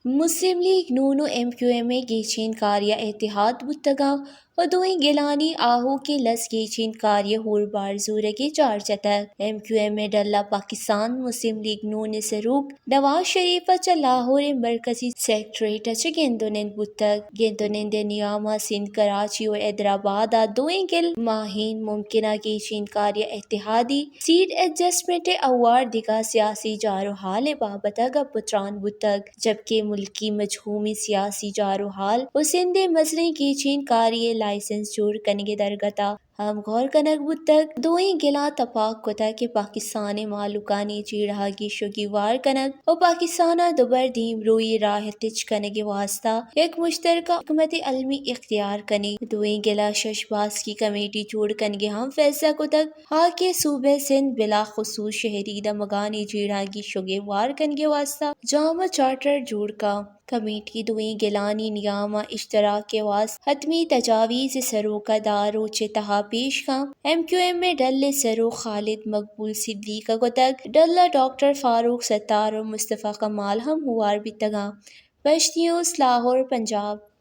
مسلم league نون و M Q M اے گیچین کاریہ اتحاد بتگا و دوئیں گیلانی آہو کے لس گیچین کاریہ ہور بار زورگی چار چتک ایم کیو ایم اے ڈلہ پاکستان مسلم لیگ نون سروک نواز شریف چا لاہور مرکزی سیکٹریٹ چا گیندونند بتک گیندونند نیامہ سندھ کراچی و حیدرآباد دوئیں گل ماہین ممکنہ گیچین کاریہ اتحادی سیٹ ایڈجسٹمنٹ اوارڈ دگا سیاسی جارو حال بابتا گپ پتران بتک جبکہ ملکی مجموعی سیاسی جارو حال و سندھ مسئلے گیچین کاری لائسنس جوڑ کنگے درگتا ہم غور کنک بتک دوئیں گلا تپاک کتا کہ پاکستان مالکانی چیڑہا گی شگی وار کنک و پاکستانہ دوبر دیم روئی راہ تچ کنگے واسطہ ایک مشترکہ حکمت علمی اختیار کنی دوئیں گلا شش باس کی کمیٹی جوڑ کنگے ہم فیصلہ کتک ہا کہ صوبہ سندھ بلاخصوص شہری دمگانی چیڑہا گی شگے وار کنگے واسطہ جامع چارٹر جوڑ کا کمیٹی دوئیں گلانی نیامہ اشتراک کے واسطہ حتمی تجاویز سروکہ دارو چتہا پیش کا ایم کیو ایم اے ڈلے سرو خالد مقبول صدیقہ گتک ڈلہ ڈاکٹر فاروق ستار و مصطفیٰ کمال ہم ہوار بھی تگا ویش نیوز لاہور پنجاب۔